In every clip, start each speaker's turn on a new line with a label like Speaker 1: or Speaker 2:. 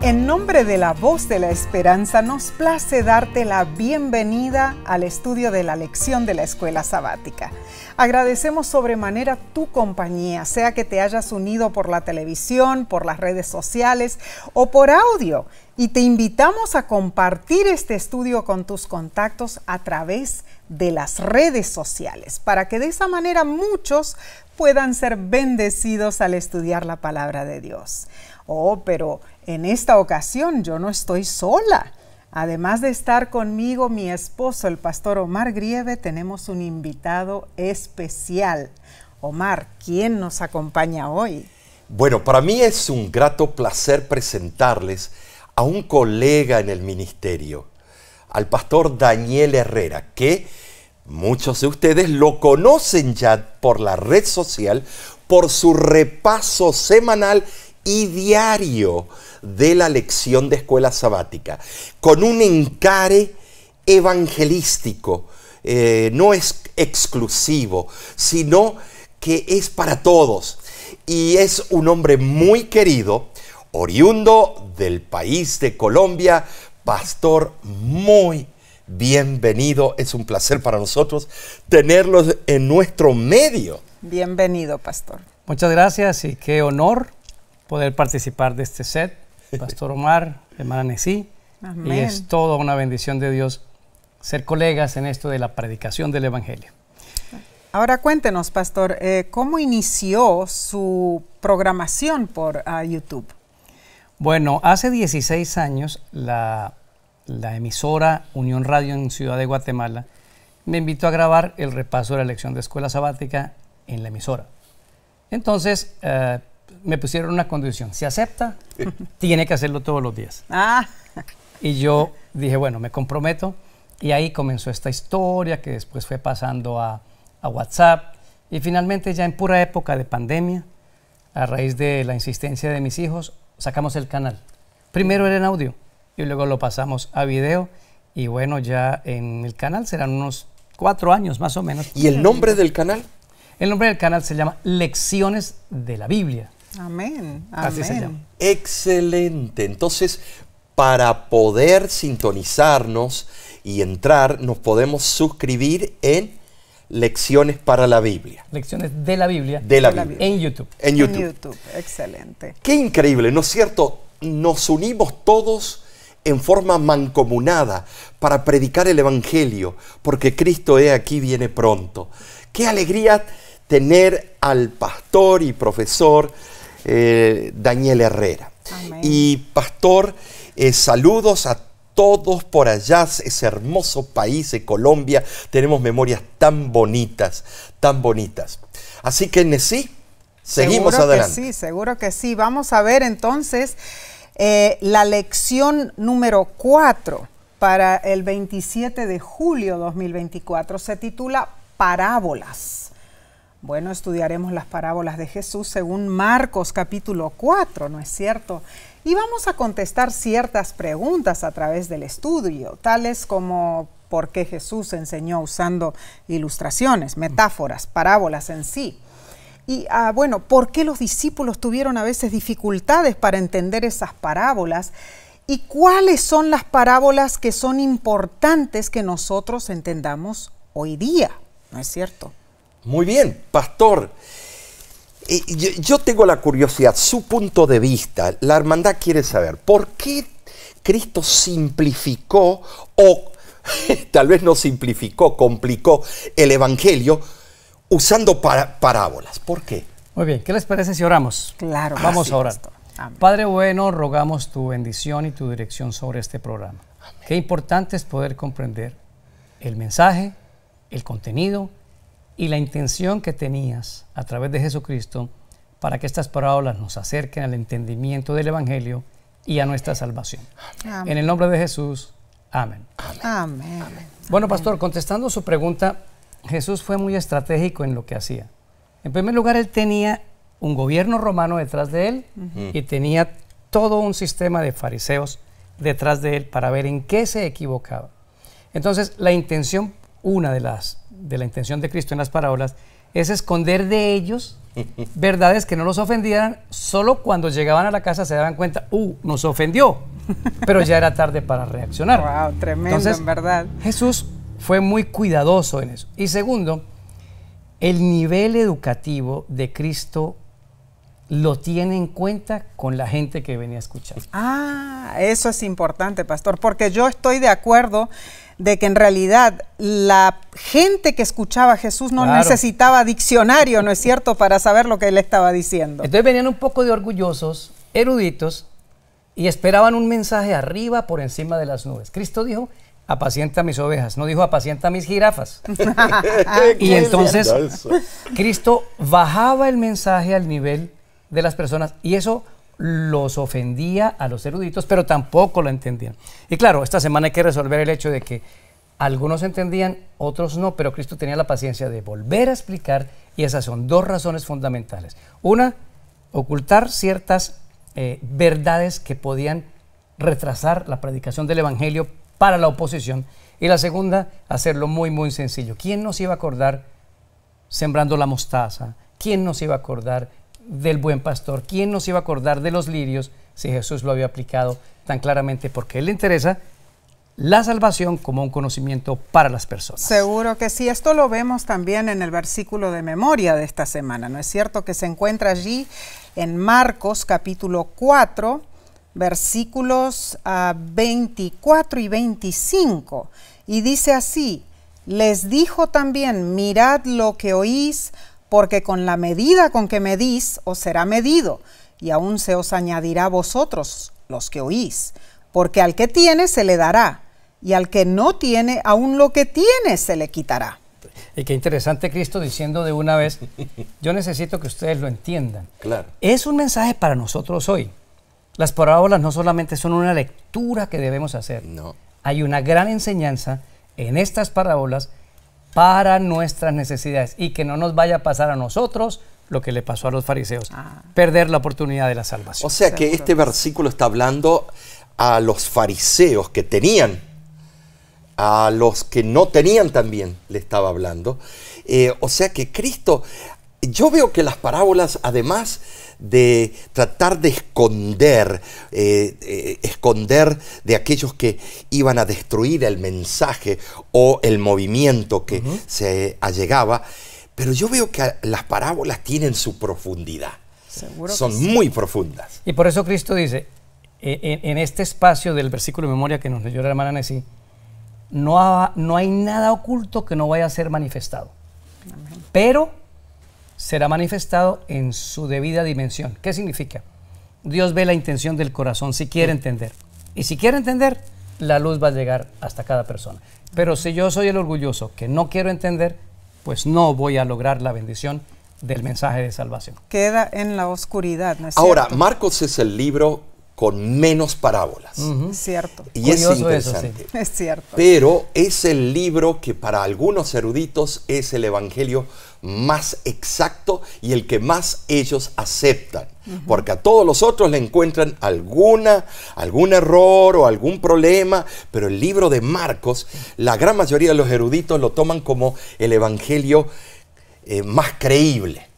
Speaker 1: En nombre de la Voz de la Esperanza, nos place darte la bienvenida al estudio de la lección de la Escuela Sabática. Agradecemos sobremanera tu compañía, sea que te hayas unido por la televisión, por las redes sociales o por audio. Y te invitamos a compartir este estudio con tus contactos a través de las redes sociales, para que de esa manera muchos puedan ser bendecidos al estudiar la palabra de Dios. Oh, pero en esta ocasión yo no estoy sola. Además de estar conmigo mi esposo, el pastor Omar Grieve, tenemos un invitado especial. Omar, ¿quién nos acompaña hoy?
Speaker 2: Bueno, para mí es un grato placer presentarles a un colega en el ministerio, al pastor Daniel Herrera, que muchos de ustedes lo conocen ya por la red social, por su repaso semanal y diario de la lección de Escuela Sabática, con un encare evangelístico, no es exclusivo, sino que es para todos. Y es un hombre muy querido, oriundo del país de Colombia, pastor muy bienvenido. Es un placer para nosotros tenerlo en nuestro medio.
Speaker 1: Bienvenido, pastor.
Speaker 3: Muchas gracias y qué honor poder participar de este set. Pastor Omar, hermana Nesí.
Speaker 1: Amén.
Speaker 3: Y es toda una bendición de Dios ser colegas en esto de la predicación del Evangelio.
Speaker 1: Ahora cuéntenos, pastor, ¿cómo inició su programación por YouTube?
Speaker 3: Bueno, hace 16 años la emisora Unión Radio en Ciudad de Guatemala me invitó a grabar el repaso de la lección de Escuela Sabática en la emisora. Entonces me pusieron una condición: si acepta, tiene que hacerlo todos los días. Y yo dije, bueno, me comprometo. Y ahí comenzó esta historia que después fue pasando a WhatsApp. Y finalmente, ya en pura época de pandemia, a raíz de la insistencia de mis hijos, sacamos el canal. Primero era en audio y luego lo pasamos a video. Y bueno, ya en el canal serán unos 4 años más o menos.
Speaker 2: ¿Y el nombre del canal?
Speaker 3: El nombre del canal se llama Lecciones de la Biblia.
Speaker 1: Amén.
Speaker 3: Así se llama.
Speaker 2: Excelente. Entonces, para poder sintonizarnos y entrar, nos podemos suscribir en Lecciones para la Biblia.
Speaker 3: Lecciones de la Biblia.
Speaker 2: De la Biblia.
Speaker 3: En YouTube.
Speaker 2: En YouTube.
Speaker 1: En YouTube. Excelente.
Speaker 2: Qué increíble, ¿no es cierto? Nos unimos todos en forma mancomunada para predicar el Evangelio, porque Cristo he aquí viene pronto. Qué alegría tener al pastor y profesor Daniel Herrera.
Speaker 1: Amén.
Speaker 2: Y pastor, saludos a todos por allá, ese hermoso país de Colombia. Tenemos memorias tan bonitas, tan bonitas. Así que, Nesí, seguimos adelante.
Speaker 1: Seguro que sí. Vamos a ver entonces la lección número 4 para el 27 de julio 2024. Se titula Parábolas. Bueno, estudiaremos las parábolas de Jesús según Marcos capítulo 4, ¿no es cierto? Y vamos a contestar ciertas preguntas a través del estudio, tales como ¿por qué Jesús enseñó usando ilustraciones, metáforas, parábolas en sí? Y bueno, ¿por qué los discípulos tuvieron a veces dificultades para entender esas parábolas? ¿Y cuáles son las parábolas que son importantes que nosotros entendamos hoy día? ¿No es cierto?
Speaker 2: Muy bien, pastor. Yo tengo la curiosidad, su punto de vista. La hermandad quiere saber por qué Cristo simplificó o tal vez no simplificó, complicó el Evangelio usando parábolas. ¿Por qué?
Speaker 3: Muy bien, ¿qué les parece si oramos?
Speaker 1: Claro.
Speaker 3: Vamos
Speaker 1: sí,
Speaker 3: a orar.
Speaker 1: Amén.
Speaker 3: Padre bueno, rogamos tu bendición y tu dirección sobre este programa. Amén. Qué importante es poder comprender el mensaje, el contenido y la intención que tenías a través de Jesucristo para que estas parábolas nos acerquen al entendimiento del Evangelio y a nuestra salvación.
Speaker 1: Amén.
Speaker 3: En el nombre de Jesús, amén.
Speaker 1: Amén.
Speaker 3: Bueno, pastor, contestando su pregunta, Jesús fue muy estratégico en lo que hacía. En primer lugar, él tenía un gobierno romano detrás de él y tenía todo un sistema de fariseos detrás de él para ver en qué se equivocaba. Entonces, la intención, una de la intención de Cristo en las parábolas, es esconder de ellos verdades que no los ofendieran. Solo cuando llegaban a la casa se daban cuenta, nos ofendió, pero ya era tarde para reaccionar.
Speaker 1: Wow, tremendo. Entonces, en verdad.
Speaker 3: Jesús fue muy cuidadoso en eso. Y segundo, el nivel educativo de Cristo lo tiene en cuenta con la gente que venía a escuchar.
Speaker 1: Eso es importante, pastor, porque yo estoy de acuerdo de que en realidad la gente que escuchaba a Jesús no necesitaba diccionario, ¿no es cierto?, para saber lo que él estaba diciendo.
Speaker 3: Entonces venían un poco de orgullosos, eruditos, y esperaban un mensaje arriba por encima de las nubes. Cristo dijo, apacienta mis ovejas, no dijo apacienta mis jirafas. Y entonces Cristo bajaba el mensaje al nivel de las personas y eso los ofendía a los eruditos, pero tampoco lo entendían. Y claro, esta semana hay que resolver el hecho de que algunos entendían, otros no, pero Cristo tenía la paciencia de volver a explicar y esas son dos razones fundamentales. Una, ocultar ciertas verdades que podían retrasar la predicación del Evangelio para la oposición, y la segunda, hacerlo muy, muy sencillo. ¿Quién nos iba a acordar sembrando la mostaza? ¿Quién nos iba a acordar del buen pastor? ¿Quién nos iba a acordar de los lirios si Jesús lo había aplicado tan claramente? Porque a él le interesa la salvación como un conocimiento para las personas.
Speaker 1: Seguro que sí. Esto lo vemos también en el versículo de memoria de esta semana, ¿no es cierto?, que se encuentra allí en Marcos capítulo 4, versículos 24 y 25, y dice así: les dijo también, mirad lo que oís, porque con la medida con que medís os será medido, y aún se os añadirá a vosotros los que oís, porque al que tiene se le dará, y al que no tiene, aún lo que tiene se le quitará.
Speaker 3: Y qué interesante Cristo diciendo de una vez, yo necesito que ustedes lo entiendan.
Speaker 2: Claro.
Speaker 3: Es un mensaje para nosotros hoy. Las parábolas no solamente son una lectura que debemos hacer,
Speaker 2: no.
Speaker 3: Hay una gran enseñanza en estas parábolas para nuestras necesidades y que no nos vaya a pasar a nosotros lo que le pasó a los fariseos, perder la oportunidad de la salvación.
Speaker 2: O sea que este versículo está hablando a los fariseos que tenían, a los que no tenían también le estaba hablando. O sea que Cristo, yo veo que las parábolas, además de tratar de esconder de aquellos que iban a destruir el mensaje o el movimiento que se allegaba, pero yo veo que las parábolas tienen su profundidad.
Speaker 1: Seguro
Speaker 2: son
Speaker 1: que sí.
Speaker 2: Muy profundas.
Speaker 3: Y por eso Cristo dice, en este espacio del versículo de memoria que nos leyó la hermana Nesí, no hay nada oculto que no vaya a ser manifestado. Amén. Pero será manifestado en su debida dimensión. ¿Qué significa? Dios ve la intención del corazón si quiere entender. Y si quiere entender, la luz va a llegar hasta cada persona. Pero si yo soy el orgulloso que no quiero entender, pues no voy a lograr la bendición del mensaje de salvación.
Speaker 1: Queda en la oscuridad, ¿no es
Speaker 2: Ahora,
Speaker 1: cierto?
Speaker 2: Marcos es el libro con menos parábolas.
Speaker 1: Cierto.
Speaker 2: Y
Speaker 3: Curioso
Speaker 2: es interesante.
Speaker 3: eso, sí.
Speaker 1: Es cierto.
Speaker 2: Pero es el libro que para algunos eruditos es el evangelio más exacto y el que más ellos aceptan. Porque a todos los otros le encuentran algún error o algún problema, pero el libro de Marcos, la gran mayoría de los eruditos lo toman como el evangelio más creíble.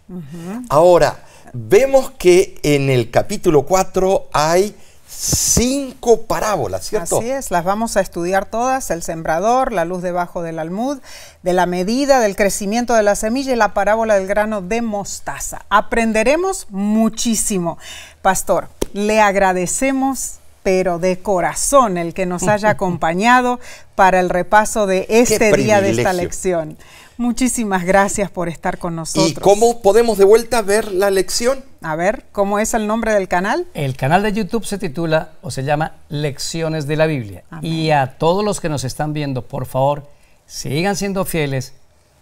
Speaker 2: Ahora, vemos que en el capítulo 4 hay 5 parábolas, ¿cierto?
Speaker 1: Así es, las vamos a estudiar todas: el sembrador, la luz debajo del almud, de la medida, del crecimiento de la semilla y la parábola del grano de mostaza. Aprenderemos muchísimo. Pastor, le agradecemos, pero de corazón, el que nos haya acompañado para el repaso de este día de esta lección. Muchísimas gracias por estar con nosotros.
Speaker 2: ¿Y cómo podemos de vuelta ver la lección?
Speaker 1: A ver, ¿cómo es el nombre del canal?
Speaker 3: El canal de YouTube se titula o se llama Lecciones de la Biblia. Amén. Y a todos los que nos están viendo, por favor, sigan siendo fieles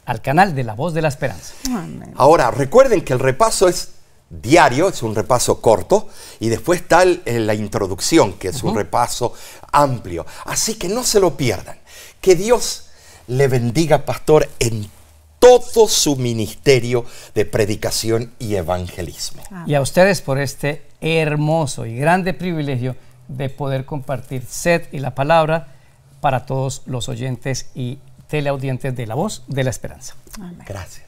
Speaker 3: al canal de La Voz de la Esperanza.
Speaker 1: Amén.
Speaker 2: Ahora, recuerden que el repaso es diario, es un repaso corto, y después está la introducción, que es un repaso amplio. Así que no se lo pierdan. Que Dios le bendiga, pastor, en todo su ministerio de predicación y evangelismo.
Speaker 3: Y a ustedes por este hermoso y grande privilegio de poder compartir sed y la palabra para todos los oyentes y teleaudientes de La Voz de la Esperanza.
Speaker 1: Amén.
Speaker 2: Gracias.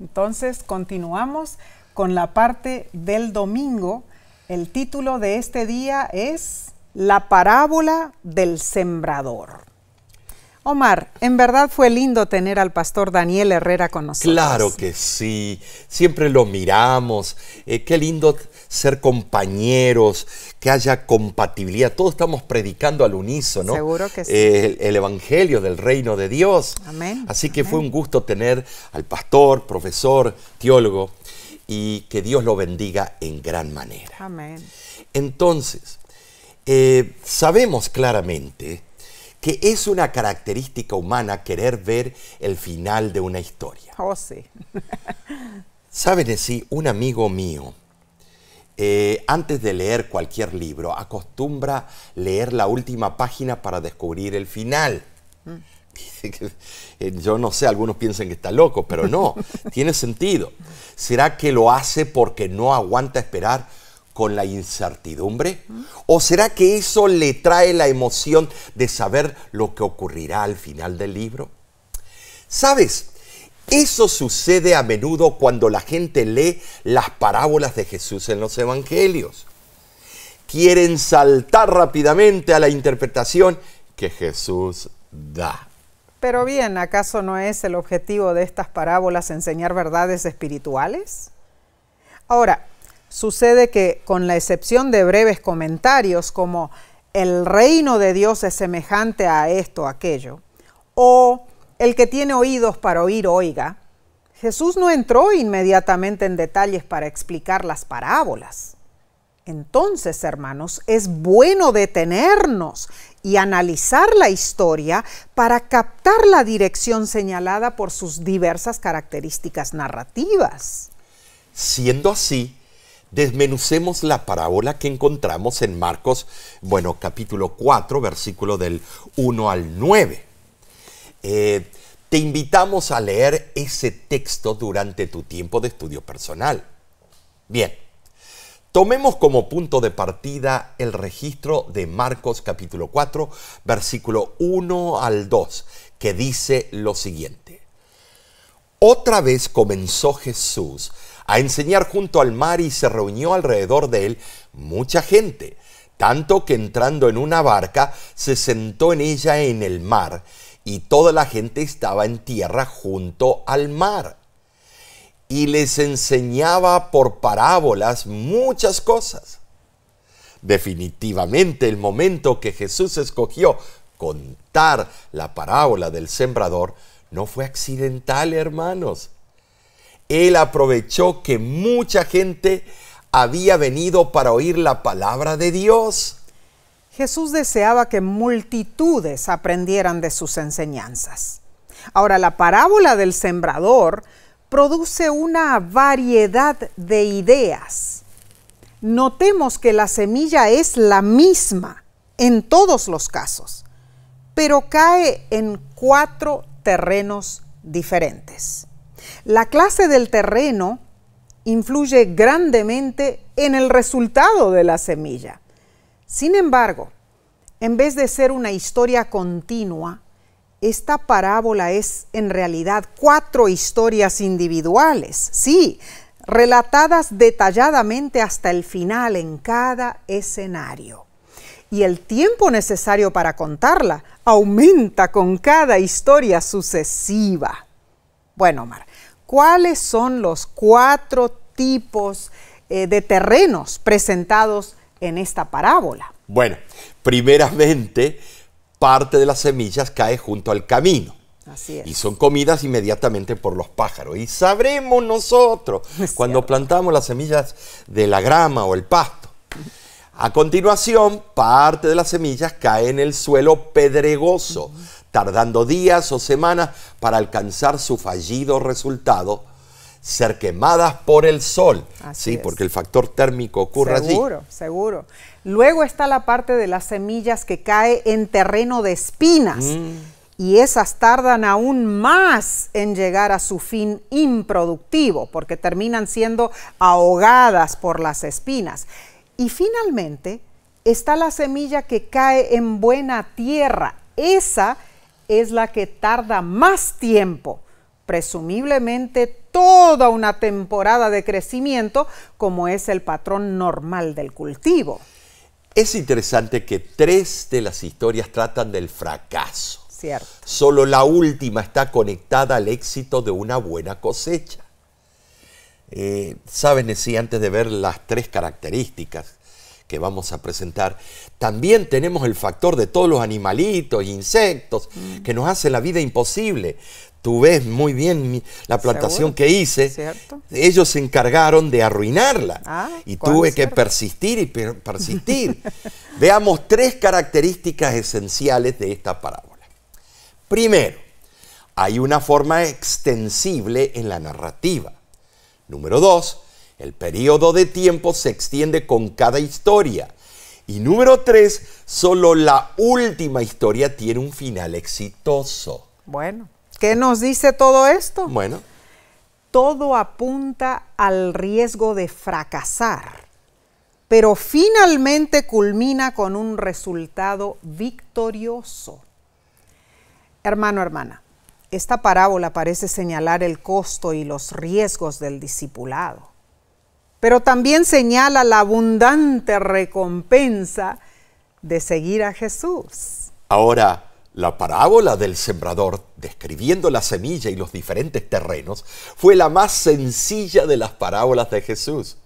Speaker 1: Entonces, continuamos con la parte del domingo. El título de este día es La parábola del sembrador. Omar, en verdad fue lindo tener al pastor Daniel Herrera con nosotros.
Speaker 2: Claro que sí, siempre lo miramos. Qué lindo ser compañeros, que haya compatibilidad. Todos estamos predicando al unísono.
Speaker 1: Seguro que sí.
Speaker 2: El evangelio del reino de Dios.
Speaker 1: Amén.
Speaker 2: Así que
Speaker 1: Amén.
Speaker 2: fue un gusto tener al pastor, profesor, teólogo, y que Dios lo bendiga en gran manera.
Speaker 1: Amén.
Speaker 2: Entonces, sabemos claramente que es una característica humana querer ver el final de una historia.
Speaker 1: Oh, sí.
Speaker 2: ¿Saben si un amigo mío, antes de leer cualquier libro, acostumbra leer la última página para descubrir el final? Yo no sé, algunos piensan que está loco, pero no, tiene sentido. ¿Será que lo hace porque no aguanta esperar con la incertidumbre? ¿O será que eso le trae la emoción de saber lo que ocurrirá al final del libro? ¿Sabes? Eso sucede a menudo cuando la gente lee las parábolas de Jesús en los evangelios. Quieren saltar rápidamente a la interpretación que Jesús da.
Speaker 1: Pero bien, ¿acaso no es el objetivo de estas parábolas enseñar verdades espirituales? Ahora, sucede que, con la excepción de breves comentarios como el reino de Dios es semejante a esto o aquello, o el que tiene oídos para oír, oiga, Jesús no entró inmediatamente en detalles para explicar las parábolas. Entonces, hermanos, es bueno detenernos y analizar la historia para captar la dirección señalada por sus diversas características narrativas.
Speaker 2: Siendo así, desmenucemos la parábola que encontramos en Marcos, capítulo 4, versículo del 1 al 9. Te invitamos a leer ese texto durante tu tiempo de estudio personal. Bien, tomemos como punto de partida el registro de Marcos capítulo 4, versículo 1 al 2, que dice lo siguiente. Otra vez comenzó Jesús a enseñar junto al mar y se reunió alrededor de él mucha gente, tanto que entrando en una barca se sentó en ella en el mar y toda la gente estaba en tierra junto al mar. Y les enseñaba por parábolas muchas cosas. Definitivamente el momento que Jesús escogió contar la parábola del sembrador no fue accidental, hermanos. Él aprovechó que mucha gente había venido para oír la palabra de Dios.
Speaker 1: Jesús deseaba que multitudes aprendieran de sus enseñanzas. Ahora, la parábola del sembrador produce una variedad de ideas. Notemos que la semilla es la misma en todos los casos, pero cae en 4 terrenos diferentes. La clase del terreno influye grandemente en el resultado de la semilla. Sin embargo, en vez de ser una historia continua, esta parábola es en realidad 4 historias individuales, sí, relatadas detalladamente hasta el final en cada escenario. Y el tiempo necesario para contarla aumenta con cada historia sucesiva. Bueno, Omar, ¿cuáles son los 4 tipos de terrenos presentados en esta parábola?
Speaker 2: Bueno, primeramente, parte de las semillas cae junto al camino.
Speaker 1: Así es.
Speaker 2: Y son comidas inmediatamente por los pájaros. Y sabremos nosotros cuando plantamos las semillas de la grama o el pasto. A continuación, parte de las semillas cae en el suelo pedregoso, tardando días o semanas para alcanzar su fallido resultado, ser quemadas por el sol.
Speaker 1: Así es.
Speaker 2: Porque el factor térmico ocurre allí.
Speaker 1: Seguro, seguro. Luego está la parte de las semillas que cae en terreno de espinas. Y esas tardan aún más en llegar a su fin improductivo, porque terminan siendo ahogadas por las espinas. Y finalmente está la semilla que cae en buena tierra. Esa es la que tarda más tiempo, presumiblemente toda una temporada de crecimiento, como es el patrón normal del cultivo.
Speaker 2: Es interesante que 3 de las historias tratan del fracaso.
Speaker 1: Cierto.
Speaker 2: Solo la última está conectada al éxito de una buena cosecha. Saben, sí, antes de ver las 3 características que vamos a presentar, también tenemos el factor de todos los animalitos, insectos, que nos hace la vida imposible. Tú ves muy bien la plantación que hice.
Speaker 1: ¿Cierto?
Speaker 2: Ellos se encargaron de arruinarla. Y tuve que
Speaker 1: cierto?
Speaker 2: persistir y persistir. Veamos 3 características esenciales de esta parábola. Primero, hay una forma extensible en la narrativa. Número 2, el periodo de tiempo se extiende con cada historia. Y número 3, solo la última historia tiene un final exitoso.
Speaker 1: Bueno, ¿qué nos dice todo esto?
Speaker 2: Bueno,
Speaker 1: todo apunta al riesgo de fracasar, pero finalmente culmina con un resultado victorioso. Hermano, hermana, esta parábola parece señalar el costo y los riesgos del discipulado, pero también señala la abundante recompensa de seguir a Jesús.
Speaker 2: ahora, la parábola del sembrador, describiendo la semilla y los diferentes terrenos, fue la más sencilla de las parábolas de Jesús.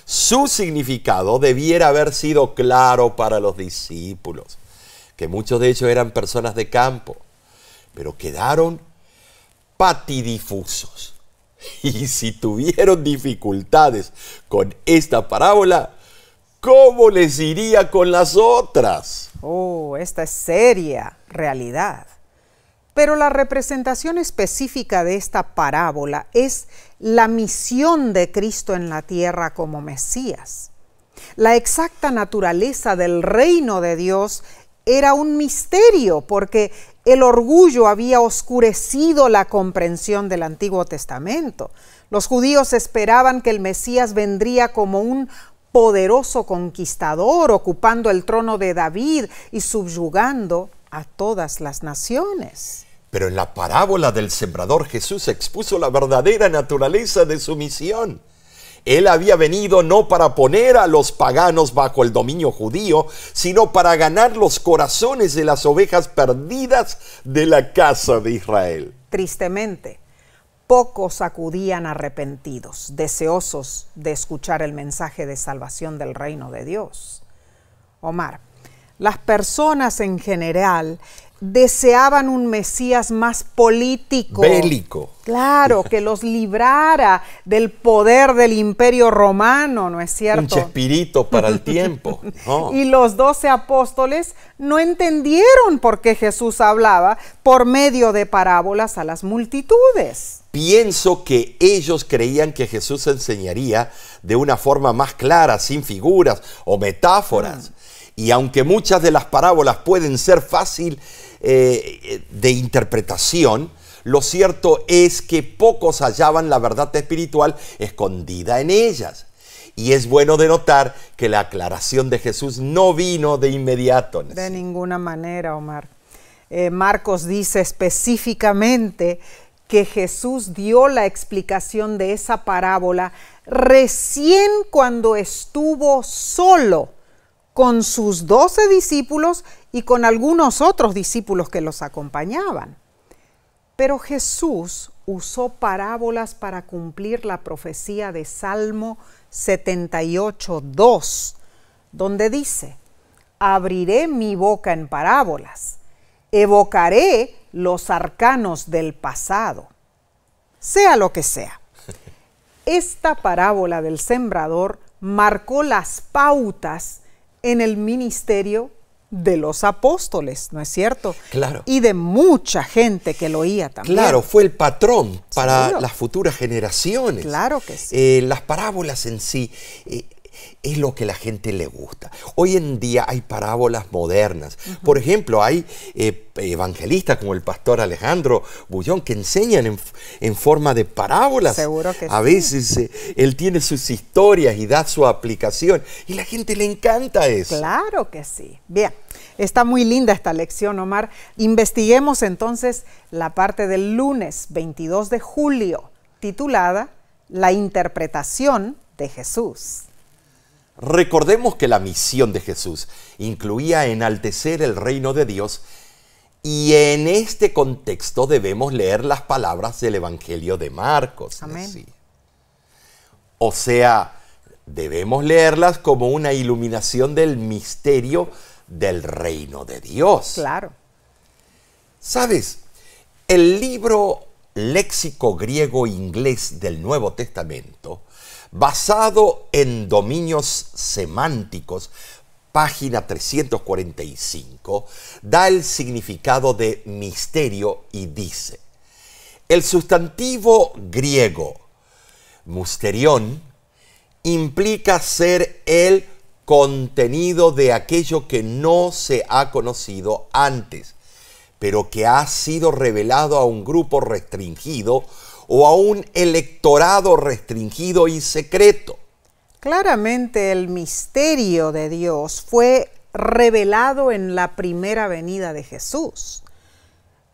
Speaker 2: Su significado debiera haber sido claro para los discípulos, que muchos de ellos eran personas de campo, pero quedaron patidifusos. Y si tuvieron dificultades con esta parábola, ¿cómo les iría con las otras?
Speaker 1: Oh, esta es seria realidad. Pero la representación específica de esta parábola es la misión de Cristo en la tierra como Mesías. La exacta naturaleza del reino de Dios era un misterio porque el orgullo había oscurecido la comprensión del Antiguo Testamento. Los judíos esperaban que el Mesías vendría como un poderoso conquistador, ocupando el trono de David y subyugando a todas las naciones.
Speaker 2: Pero en la parábola del sembrador Jesús expuso la verdadera naturaleza de su misión. Él había venido no para poner a los paganos bajo el dominio judío, sino para ganar los corazones de las ovejas perdidas de la casa de Israel.
Speaker 1: Tristemente, pocos acudían arrepentidos, deseosos de escuchar el mensaje de salvación del reino de Dios. Omar, las personas en general deseaban un Mesías más político,
Speaker 2: bélico.
Speaker 1: Claro, que los librara del poder del Imperio Romano, ¿no es cierto?
Speaker 2: Un Chespirito para el tiempo. No.
Speaker 1: Y los 12 apóstoles no entendieron por qué Jesús hablaba por medio de parábolas a las multitudes.
Speaker 2: Pienso que ellos creían que Jesús enseñaría de una forma más clara, sin figuras o metáforas. Y aunque muchas de las parábolas pueden ser fácil de interpretación, lo cierto es que pocos hallaban la verdad espiritual escondida en ellas. Y es bueno de notar que la aclaración de Jesús no vino de inmediato.
Speaker 1: De ninguna manera, Omar. Marcos dice específicamente que Jesús dio la explicación de esa parábola recién cuando estuvo solo con sus 12 discípulos y con algunos otros discípulos que los acompañaban. Pero Jesús usó parábolas para cumplir la profecía de Salmo 78:2, donde dice: abriré mi boca en parábolas, evocaré los arcanos del pasado. Sea lo que sea. Esta parábola del sembrador marcó las pautas en el ministerio de los apóstoles, ¿no es cierto?
Speaker 2: Claro.
Speaker 1: Y de mucha gente que lo oía también.
Speaker 2: Claro, fue el patrón para
Speaker 1: Seguro.
Speaker 2: las futuras generaciones.
Speaker 1: Claro que sí.
Speaker 2: Las parábolas en sí es lo que a la gente le gusta. Hoy en día hay parábolas modernas. Por ejemplo, hay evangelistas como el pastor Alejandro Bullón que enseñan en forma de parábolas.
Speaker 1: Seguro que
Speaker 2: A
Speaker 1: sí.
Speaker 2: veces él tiene sus historias y da su aplicación y la gente le encanta eso.
Speaker 1: Claro que sí. Bien, está muy linda esta lección, Omar. Investiguemos entonces la parte del lunes 22 de julio, titulada La interpretación de Jesús.
Speaker 2: Recordemos que la misión de Jesús incluía enaltecer el reino de Dios y en este contexto debemos leer las palabras del Evangelio de Marcos.
Speaker 1: Amén.
Speaker 2: Decía. O sea, debemos leerlas como una iluminación del misterio del reino de Dios.
Speaker 1: Claro.
Speaker 2: ¿Sabes? El libro léxico griego-inglés del Nuevo Testamento, basado en dominios semánticos, página 345, da el significado de misterio y dice: el sustantivo griego musterión implica ser el contenido de aquello que no se ha conocido antes, pero que ha sido revelado a un grupo restringido o a un electorado restringido y secreto.
Speaker 1: Claramente el misterio de Dios fue revelado en la primera venida de Jesús.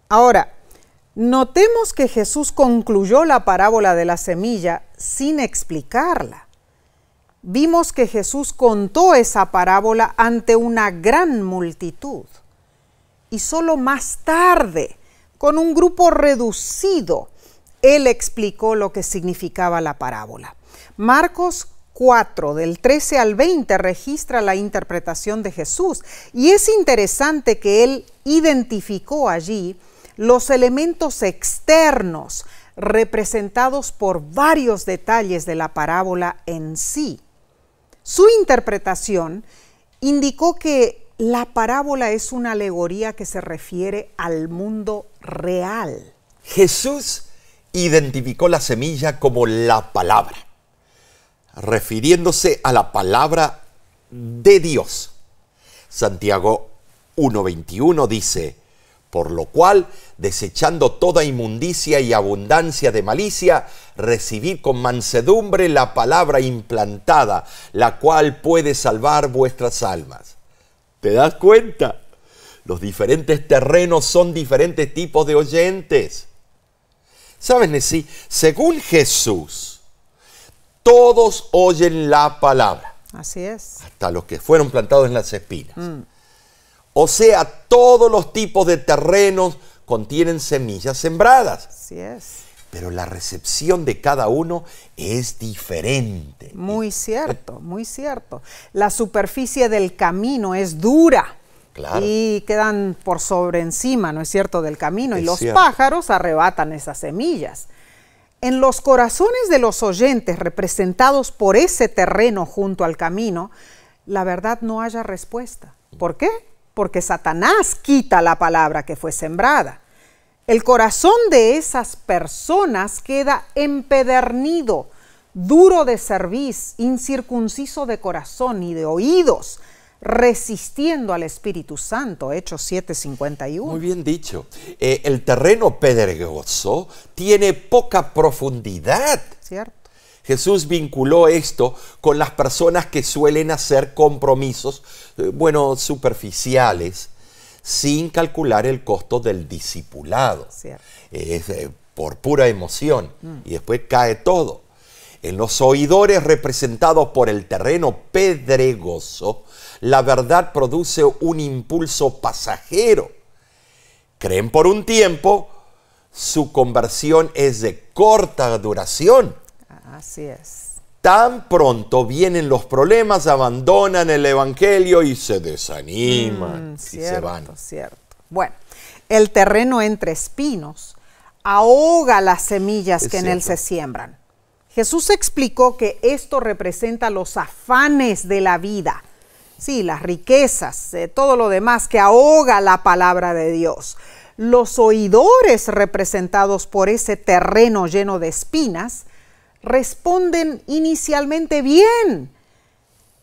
Speaker 1: Ahora, notemos que Jesús concluyó la parábola de la semilla sin explicarla. Vimos que Jesús contó esa parábola ante una gran multitud. Y solo más tarde, con un grupo reducido, Él explicó lo que significaba la parábola. Marcos 4, del 13 al 20, registra la interpretación de Jesús. Y es interesante que Él identificó allí los elementos externos representados por varios detalles de la parábola en sí. Su interpretación indicó que la parábola es una alegoría que se refiere al mundo real.
Speaker 2: Jesús identificó la semilla como la palabra, refiriéndose a la palabra de Dios. Santiago 1:21 dice: por lo cual, desechando toda inmundicia y abundancia de malicia, recibid con mansedumbre la palabra implantada, la cual puede salvar vuestras almas. ¿Te das cuenta? Los diferentes terrenos son diferentes tipos de oyentes. ¿Sabes, Nesí? Según Jesús, todos oyen la palabra.
Speaker 1: Así es.
Speaker 2: Hasta los que fueron plantados en las espinas. O sea, todos los tipos de terrenos contienen semillas sembradas.
Speaker 1: Así es.
Speaker 2: Pero la recepción de cada uno es diferente.
Speaker 1: Muy cierto, muy cierto. La superficie del camino es dura.
Speaker 2: Claro.
Speaker 1: Y quedan por sobre encima, ¿no es cierto?, del camino. Y
Speaker 2: Es
Speaker 1: los
Speaker 2: cierto.
Speaker 1: pájaros arrebatan esas semillas. En los corazones de los oyentes representados por ese terreno junto al camino, la verdad no haya respuesta. ¿Por qué? Porque Satanás quita la palabra que fue sembrada. El corazón de esas personas queda empedernido, duro de cerviz, incircunciso de corazón y de oídos, resistiendo al Espíritu Santo. Hechos 7:51.
Speaker 2: Muy bien dicho. El terreno pedregoso tiene poca profundidad.
Speaker 1: ¿Cierto?
Speaker 2: Jesús vinculó esto con las personas que suelen hacer compromisos, superficiales, sin calcular el costo del discipulado.
Speaker 1: Cierto.
Speaker 2: Por pura emoción. Y después cae todo. En los oidores representados por el terreno pedregoso, la verdad produce un impulso pasajero. Creen por un tiempo, su conversión es de corta duración.
Speaker 1: Así es.
Speaker 2: Tan pronto vienen los problemas, abandonan el evangelio y se desaniman y
Speaker 1: Cierto,
Speaker 2: se van.
Speaker 1: cierto. Bueno, el terreno entre espinos ahoga las semillas
Speaker 2: Es
Speaker 1: que en él
Speaker 2: cierto.
Speaker 1: se siembran. Jesús explicó que esto representa los afanes de la vida. Sí, las riquezas, todo lo demás que ahoga la palabra de Dios. Los oidores representados por ese terreno lleno de espinas responden inicialmente bien,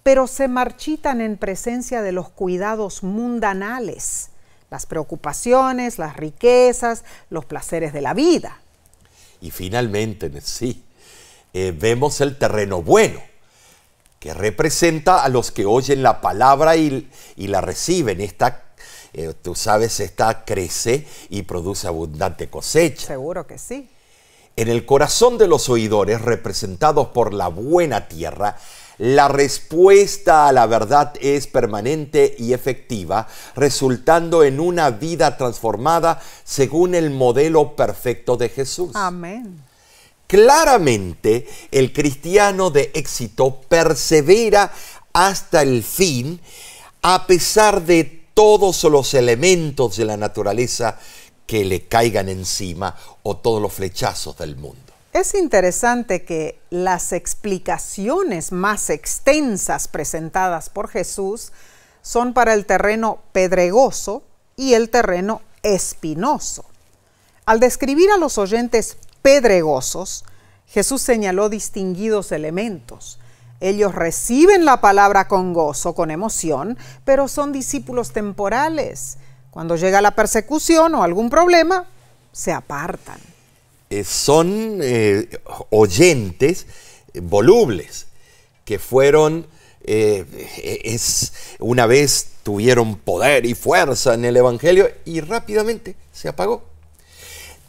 Speaker 1: pero se marchitan en presencia de los cuidados mundanales, las preocupaciones, las riquezas, los placeres de la vida.
Speaker 2: Y finalmente, sí, vemos el terreno bueno, que representa a los que oyen la palabra y la reciben. Tú sabes, esta crece y produce abundante cosecha.
Speaker 1: Seguro que sí.
Speaker 2: En el corazón de los oidores, representados por la buena tierra, la respuesta a la verdad es permanente y efectiva, resultando en una vida transformada según el modelo perfecto de Jesús.
Speaker 1: Amén.
Speaker 2: Claramente, el cristiano de éxito persevera hasta el fin, a pesar de todos los elementos de la naturaleza que le caigan encima o todos los flechazos del mundo.
Speaker 1: Es interesante que las explicaciones más extensas presentadas por Jesús son para el terreno pedregoso y el terreno espinoso. Al describir a los oyentes pedregosos, Jesús señaló distinguidos elementos. Ellos reciben la palabra con gozo, con emoción, pero son discípulos temporales. Cuando llega la persecución o algún problema, se apartan.
Speaker 2: Son oyentes volubles que fueron, una vez tuvieron poder y fuerza en el Evangelio y rápidamente se apagó.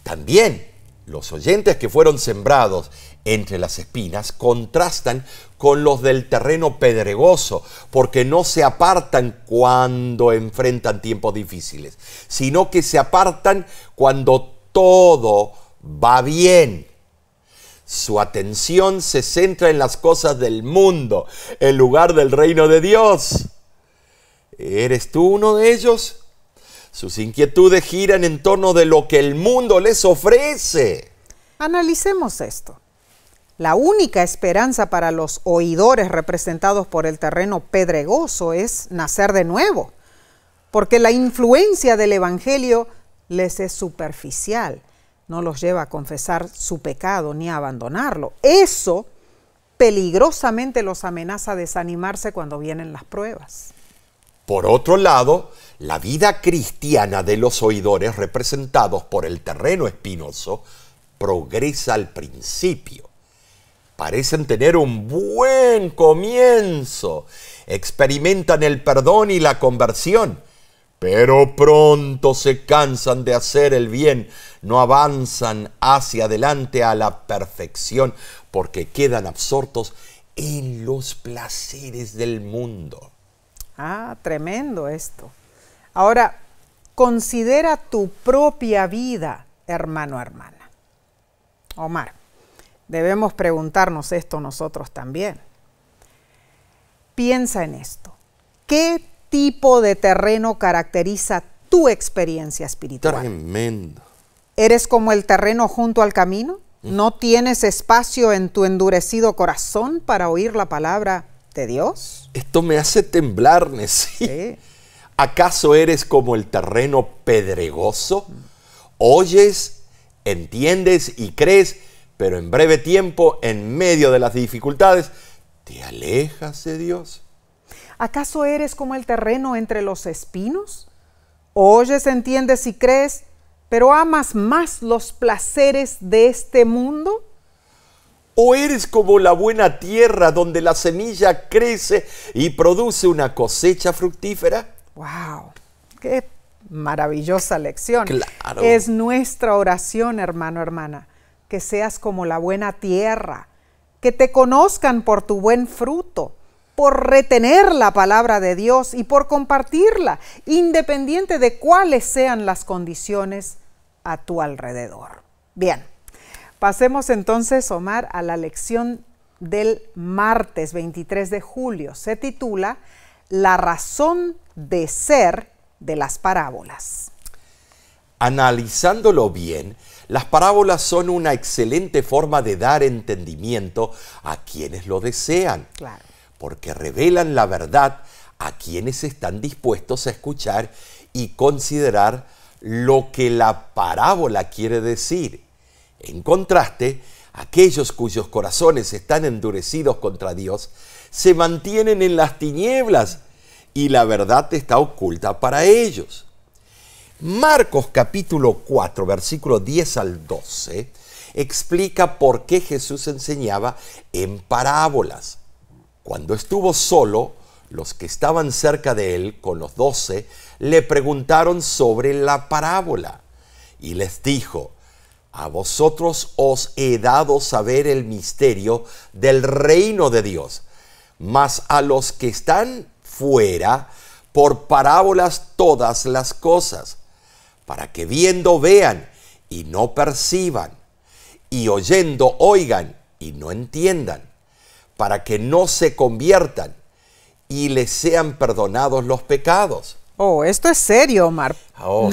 Speaker 2: También los oyentes que fueron sembrados entre las espinas contrastan con los del terreno pedregoso, porque no se apartan cuando enfrentan tiempos difíciles, sino que se apartan cuando todo va bien. Su atención se centra en las cosas del mundo, en lugar del reino de Dios. ¿Eres tú uno de ellos? Sus inquietudes giran en torno de lo que el mundo les ofrece.
Speaker 1: Analicemos esto. La única esperanza para los oidores representados por el terreno pedregoso es nacer de nuevo, porque la influencia del Evangelio les es superficial, no los lleva a confesar su pecado ni a abandonarlo. Eso peligrosamente los amenaza a desanimarse cuando vienen las pruebas.
Speaker 2: Por otro lado, la vida cristiana de los oidores representados por el terreno espinoso progresa al principio. Parecen tener un buen comienzo, experimentan el perdón y la conversión, pero pronto se cansan de hacer el bien, no avanzan hacia adelante a la perfección porque quedan absortos en los placeres del mundo.
Speaker 1: Ah, tremendo esto. Ahora, considera tu propia vida, hermano, hermana. Omar, debemos preguntarnos esto nosotros también. Piensa en esto. ¿Qué tipo de terreno caracteriza tu experiencia espiritual?
Speaker 2: Tremendo.
Speaker 1: ¿Eres como el terreno junto al camino? ¿No tienes espacio en tu endurecido corazón para oír la palabra de Dios?
Speaker 2: Esto me hace temblar, Nesí.
Speaker 1: Sí.
Speaker 2: ¿Acaso eres como el terreno pedregoso? Oyes, entiendes y crees, pero en breve tiempo, en medio de las dificultades, te alejas de Dios.
Speaker 1: ¿Acaso eres como el terreno entre los espinos? Oyes, entiendes y crees, pero amas más los placeres de este mundo.
Speaker 2: ¿O eres como la buena tierra donde la semilla crece y produce una cosecha fructífera?
Speaker 1: ¡Wow! ¡Qué maravillosa lección!
Speaker 2: Claro.
Speaker 1: Es nuestra oración, hermano, hermana, que seas como la buena tierra, que te conozcan por tu buen fruto, por retener la palabra de Dios y por compartirla, independiente de cuáles sean las condiciones a tu alrededor. Bien, pasemos entonces, Omar, a la lección del martes 23 de julio. Se titula La razón de ser de las parábolas.
Speaker 2: Analizándolo bien, las parábolas son una excelente forma de dar entendimiento a quienes lo desean.
Speaker 1: Claro.
Speaker 2: Porque revelan la verdad a quienes están dispuestos a escuchar y considerar lo que la parábola quiere decir. En contraste, aquellos cuyos corazones están endurecidos contra Dios se mantienen en las tinieblas y la verdad está oculta para ellos. Marcos capítulo 4, versículos 10 al 12, explica por qué Jesús enseñaba en parábolas. Cuando estuvo solo, los que estaban cerca de él, con los 12, le preguntaron sobre la parábola. Y les dijo: a vosotros os he dado saber el misterio del reino de Dios, mas a los que están fuera, por parábolas todas las cosas, para que viendo vean y no perciban, y oyendo oigan y no entiendan, para que no se conviertan y les sean perdonados los pecados.
Speaker 1: Oh, esto es serio, Omar.
Speaker 2: Oh,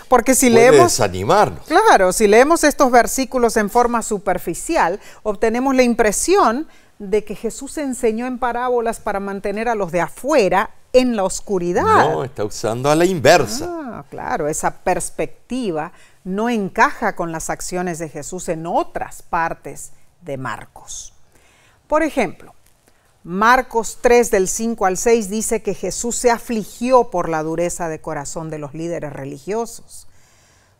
Speaker 1: porque si
Speaker 2: puede
Speaker 1: leemos,
Speaker 2: desanimarnos.
Speaker 1: claro, si leemos estos versículos en forma superficial, obtenemos la impresión de que Jesús enseñó en parábolas para mantener a los de afuera en la oscuridad.
Speaker 2: No, está usando a la inversa.
Speaker 1: Ah, claro, esa perspectiva no encaja con las acciones de Jesús en otras partes de Marcos. Por ejemplo, Marcos 3 del 5 al 6 dice que Jesús se afligió por la dureza de corazón de los líderes religiosos.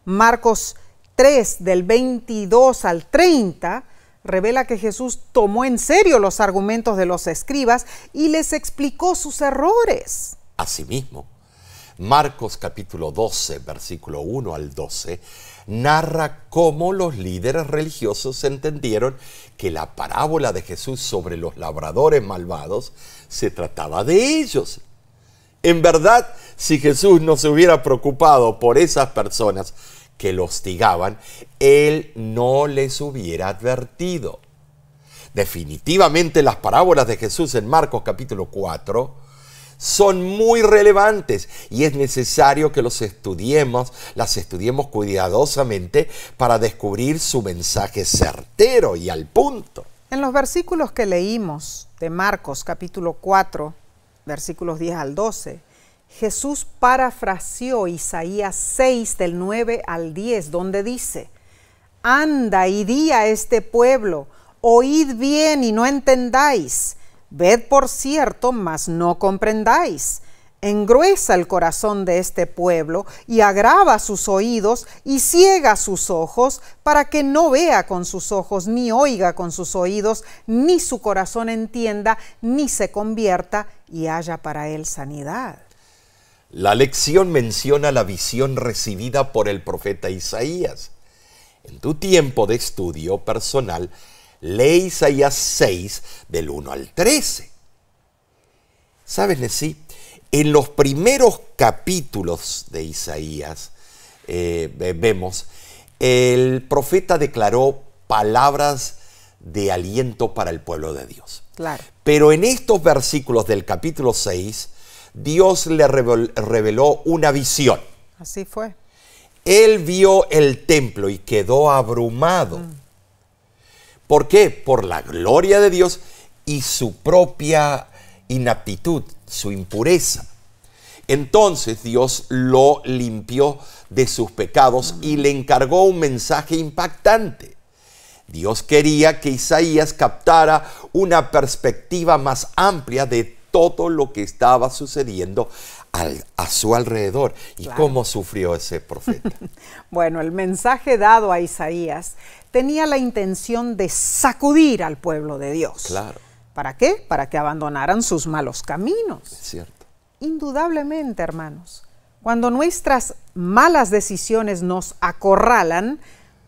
Speaker 1: Marcos 3 del 22 al 30 revela que Jesús tomó en serio los argumentos de los escribas y les explicó sus errores.
Speaker 2: Asimismo, Marcos capítulo 12, versículo 1 al 12, narra cómo los líderes religiosos entendieron que la parábola de Jesús sobre los labradores malvados se trataba de ellos. En verdad, si Jesús no se hubiera preocupado por esas personas que lo hostigaban, Él no les hubiera advertido. Definitivamente las parábolas de Jesús en Marcos capítulo 4 son muy relevantes y es necesario que las estudiemos cuidadosamente para descubrir su mensaje certero y al punto.
Speaker 1: En los versículos que leímos de Marcos capítulo 4, versículos 10 al 12, Jesús parafraseó Isaías 6 del 9 al 10, donde dice: anda y di a este pueblo, oíd bien y no entendáis. Ved por cierto, mas no comprendáis. Engruesa el corazón de este pueblo y agrava sus oídos y ciega sus ojos, para que no vea con sus ojos, ni oiga con sus oídos, ni su corazón entienda, ni se convierta y haya para él sanidad.
Speaker 2: La lección menciona la visión recibida por el profeta Isaías. En tu tiempo de estudio personal, lee Isaías 6 del 1 al 13. ¿Sabes, Nesí? En los primeros capítulos de Isaías vemos, el profeta declaró palabras de aliento para el pueblo de Dios.
Speaker 1: Claro.
Speaker 2: Pero en estos versículos del capítulo 6, Dios le reveló una visión.
Speaker 1: Así fue.
Speaker 2: Él vio el templo y quedó abrumado. ¿Por qué? Por la gloria de Dios y su propia inaptitud, su impureza. Entonces Dios lo limpió de sus pecados y le encargó un mensaje impactante. Dios quería que Isaías captara una perspectiva más amplia de todo lo que estaba sucediendo a su alrededor. ¿Y
Speaker 1: claro,
Speaker 2: cómo sufrió ese profeta?
Speaker 1: Bueno, el mensaje dado a Isaías tenía la intención de sacudir al pueblo de Dios.
Speaker 2: Claro.
Speaker 1: ¿Para qué? Para que abandonaran sus malos caminos.
Speaker 2: Es cierto.
Speaker 1: Indudablemente, hermanos, cuando nuestras malas decisiones nos acorralan,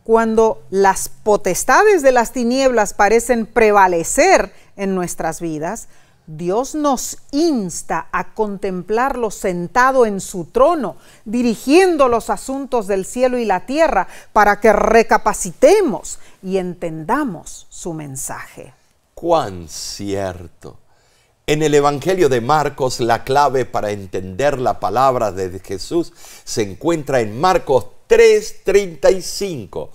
Speaker 1: cuando las potestades de las tinieblas parecen prevalecer en nuestras vidas, Dios nos insta a contemplarlo sentado en su trono, dirigiendo los asuntos del cielo y la tierra para que recapacitemos y entendamos su mensaje.
Speaker 2: ¡Cuán cierto! En el Evangelio de Marcos, la clave para entender la palabra de Jesús se encuentra en Marcos 3:35,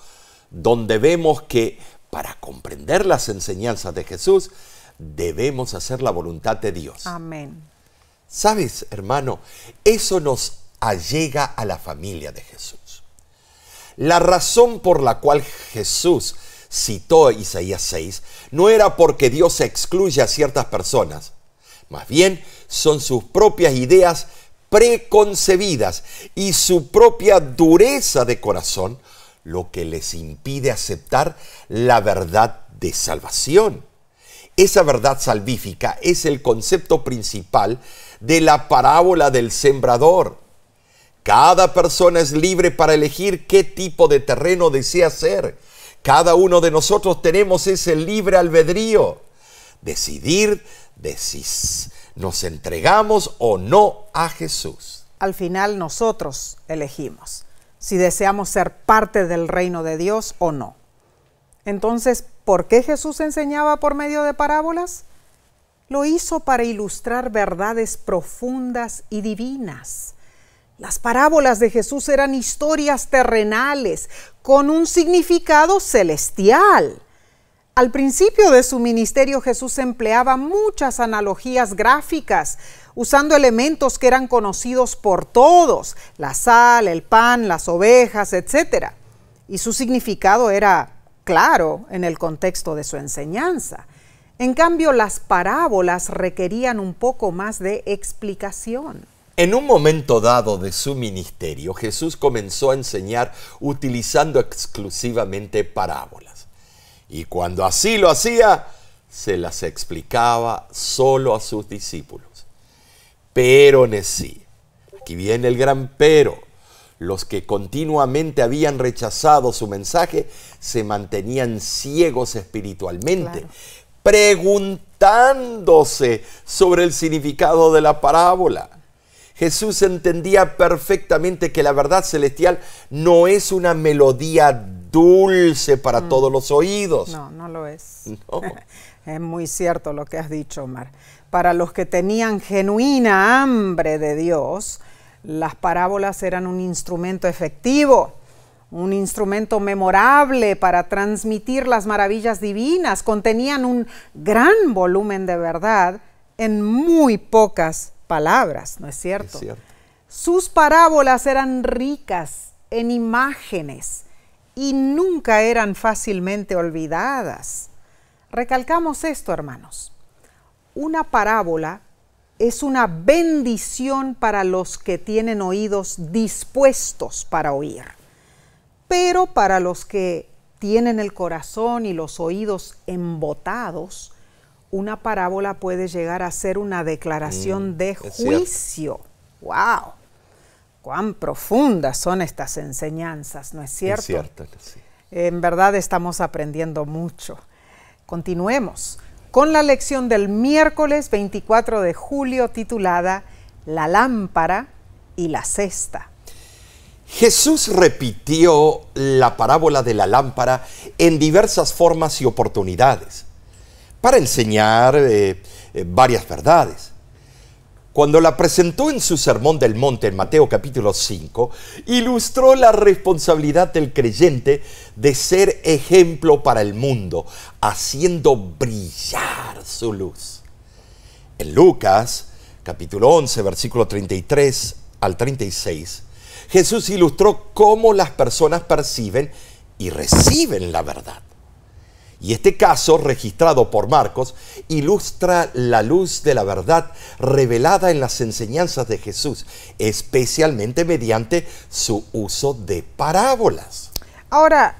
Speaker 2: donde vemos que para comprender las enseñanzas de Jesús, debemos hacer la voluntad de Dios.
Speaker 1: Amén.
Speaker 2: ¿Sabes, hermano? Eso nos allega a la familia de Jesús. La razón por la cual Jesús citó Isaías 6, no era porque Dios excluye a ciertas personas. Más bien, son sus propias ideas preconcebidas y su propia dureza de corazón lo que les impide aceptar la verdad de salvación. Esa verdad salvífica es el concepto principal de la parábola del sembrador. Cada persona es libre para elegir qué tipo de terreno desea ser. Cada uno de nosotros tenemos ese libre albedrío. Decidir si nos entregamos o no a Jesús.
Speaker 1: Al final nosotros elegimos si deseamos ser parte del reino de Dios o no. Entonces, ¿por qué Jesús enseñaba por medio de parábolas? Lo hizo para ilustrar verdades profundas y divinas. Las parábolas de Jesús eran historias terrenales con un significado celestial. Al principio de su ministerio, Jesús empleaba muchas analogías gráficas, usando elementos que eran conocidos por todos: la sal, el pan, las ovejas, etc. Y su significado era claro en el contexto de su enseñanza. En cambio, las parábolas requerían un poco más de explicación.
Speaker 2: En un momento dado de su ministerio, Jesús comenzó a enseñar utilizando exclusivamente parábolas. Y cuando así lo hacía, se las explicaba solo a sus discípulos. Pero sí, aquí viene el gran pero. Los que continuamente habían rechazado su mensaje se mantenían ciegos espiritualmente, claro, preguntándose sobre el significado de la parábola. Jesús entendía perfectamente que la verdad celestial no es una melodía dulce para todos los oídos.
Speaker 1: No, no lo es.
Speaker 2: No.
Speaker 1: Es muy cierto lo que has dicho, Omar. Para los que tenían genuina hambre de Dios, las parábolas eran un instrumento efectivo, un instrumento memorable para transmitir las maravillas divinas. Contenían un gran volumen de verdad en muy pocas palabras, ¿no es cierto?
Speaker 2: Es cierto.
Speaker 1: Sus parábolas eran ricas en imágenes y nunca eran fácilmente olvidadas. Recalcamos esto, hermanos. Una parábola es una bendición para los que tienen oídos dispuestos para oír. Pero para los que tienen el corazón y los oídos embotados, una parábola puede llegar a ser una declaración de juicio. ¡Wow! ¡Cuán profundas son estas enseñanzas! ¿No es cierto?
Speaker 2: Es cierto, sí.
Speaker 1: En verdad estamos aprendiendo mucho. Continuemos con la lección del miércoles 24 de julio titulada La lámpara y la cesta.
Speaker 2: Jesús repitió la parábola de la lámpara en diversas formas y oportunidades para enseñar varias verdades. Cuando la presentó en su Sermón del Monte en Mateo capítulo 5, ilustró la responsabilidad del creyente de ser ejemplo para el mundo, haciendo brillar su luz. En Lucas capítulo 11, versículo 33 al 36, Jesús ilustró cómo las personas perciben y reciben la verdad. Y este caso, registrado por Marcos, ilustra la luz de la verdad revelada en las enseñanzas de Jesús, especialmente mediante su uso de parábolas.
Speaker 1: Ahora,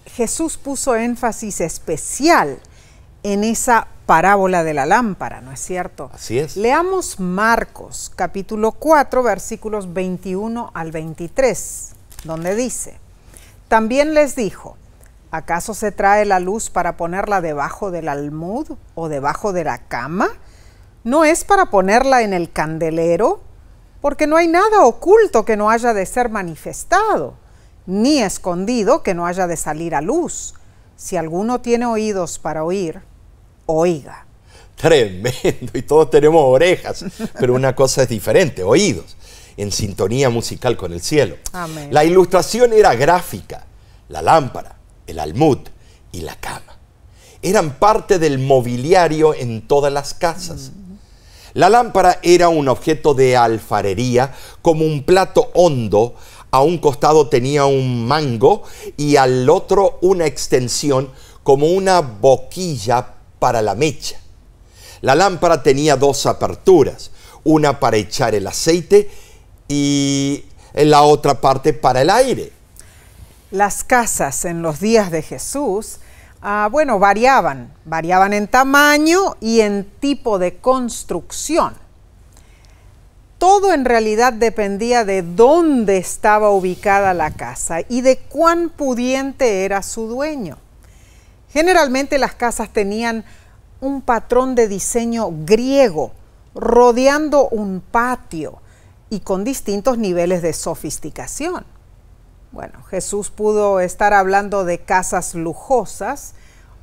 Speaker 1: Jesús puso énfasis especial en esa parábola de la lámpara, ¿no es cierto?
Speaker 2: Así es.
Speaker 1: Leamos Marcos, capítulo 4, versículos 21 al 23, donde dice: También les dijo: ¿acaso se trae la luz para ponerla debajo del almud o debajo de la cama? ¿No es para ponerla en el candelero? Porque no hay nada oculto que no haya de ser manifestado, ni escondido que no haya de salir a luz. Si alguno tiene oídos para oír, oiga.
Speaker 2: Tremendo, y todos tenemos orejas, pero una cosa es diferente, oídos, en sintonía musical con el cielo.
Speaker 1: Amén.
Speaker 2: La ilustración era gráfica, la lámpara, el almud y la cama eran parte del mobiliario en todas las casas. La lámpara era un objeto de alfarería, como un plato hondo. A un costado tenía un mango y al otro una extensión como una boquilla para la mecha. La lámpara tenía dos aperturas, una para echar el aceite y la otra parte para el aire.
Speaker 1: Las casas en los días de Jesús, variaban en tamaño y en tipo de construcción. Todo en realidad dependía de dónde estaba ubicada la casa y de cuán pudiente era su dueño. Generalmente las casas tenían un patrón de diseño griego, rodeando un patio y con distintos niveles de sofisticación. Bueno, Jesús pudo estar hablando de casas lujosas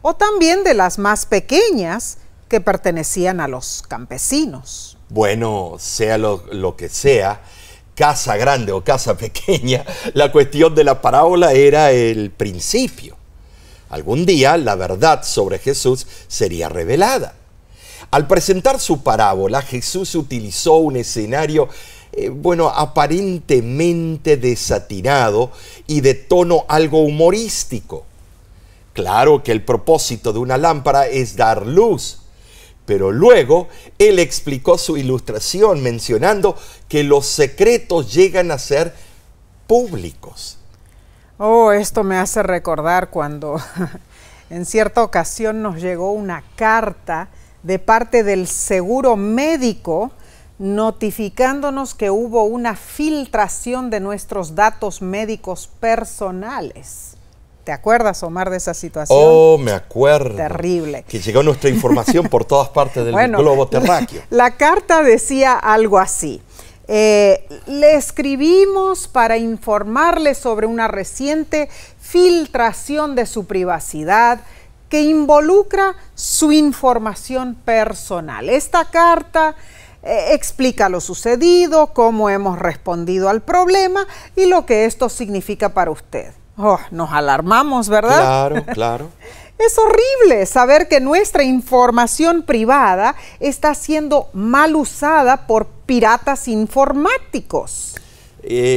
Speaker 1: o también de las más pequeñas que pertenecían a los campesinos.
Speaker 2: Bueno, sea lo que sea, casa grande o casa pequeña, la cuestión de la parábola era el principio. Algún día la verdad sobre Jesús sería revelada. Al presentar su parábola, Jesús utilizó un escenario, aparentemente desatinado y de tono algo humorístico. Claro que el propósito de una lámpara es dar luz, pero luego él explicó su ilustración mencionando que los secretos llegan a ser públicos.
Speaker 1: Oh, esto me hace recordar cuando en cierta ocasión nos llegó una carta de parte del seguro médico notificándonos que hubo una filtración de nuestros datos médicos personales. ¿Te acuerdas, Omar, de esa situación?
Speaker 2: Oh, me acuerdo.
Speaker 1: Terrible.
Speaker 2: Que llegó nuestra información por todas partes del globo terráqueo.
Speaker 1: La carta decía algo así. Le escribimos para informarle sobre una reciente filtración de su privacidad que involucra su información personal. Esta carta explica lo sucedido, cómo hemos respondido al problema y lo que esto significa para usted. Oh, nos alarmamos, ¿verdad?
Speaker 2: Claro, claro.
Speaker 1: Es horrible saber que nuestra información privada está siendo mal usada por piratas informáticos.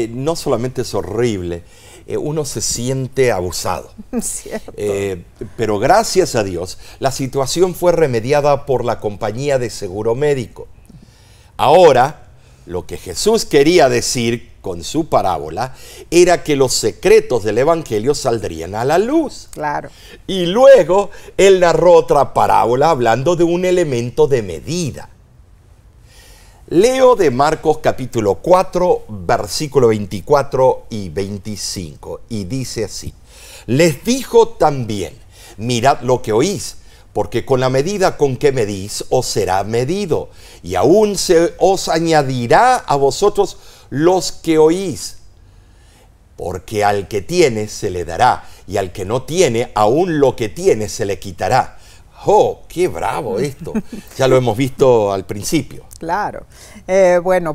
Speaker 2: No solamente es horrible, uno se siente abusado.
Speaker 1: Cierto.
Speaker 2: Pero gracias a Dios, la situación fue remediada por la compañía de seguro médico. Ahora, lo que Jesús quería decir con su parábola era que los secretos del Evangelio saldrían a la luz.
Speaker 1: Claro.
Speaker 2: Y luego él narró otra parábola hablando de un elemento de medida. Leo de Marcos capítulo 4, versículo 24 y 25, y dice así: les dijo también, mirad lo que oís, porque con la medida con que medís os será medido, y aún se os añadirá a vosotros los que oís. Porque al que tiene se le dará, y al que no tiene, aún lo que tiene se le quitará. ¡Oh, qué bravo esto! Ya lo hemos visto al principio.
Speaker 1: Claro.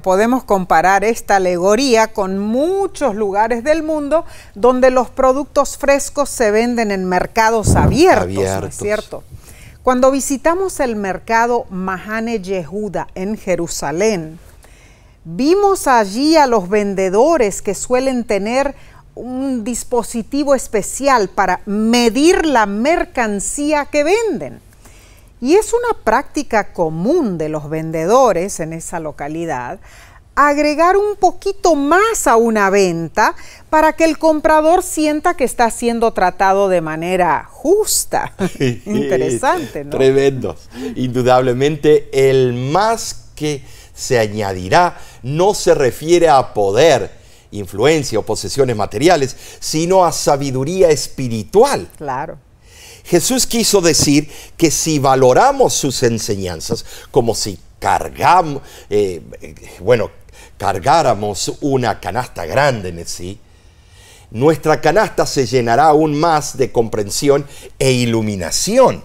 Speaker 1: Podemos comparar esta alegoría con muchos lugares del mundo donde los productos frescos se venden en mercados abiertos. ¿No es cierto? Cuando visitamos el mercado Mahane Yehuda en Jerusalén, vimos allí a los vendedores que suelen tener un dispositivo especial para medir la mercancía que venden. Y es una práctica común de los vendedores en esa localidad agregar un poquito más a una venta para que el comprador sienta que está siendo tratado de manera justa. Interesante, ¿no?
Speaker 2: Tremendos. Indudablemente, el más que se añadirá no se refiere a poder, influencia o posesiones materiales, sino a sabiduría espiritual.
Speaker 1: Claro.
Speaker 2: Jesús quiso decir que si valoramos sus enseñanzas, como si cargáramos una canasta grande en sí, nuestra canasta se llenará aún más de comprensión e iluminación.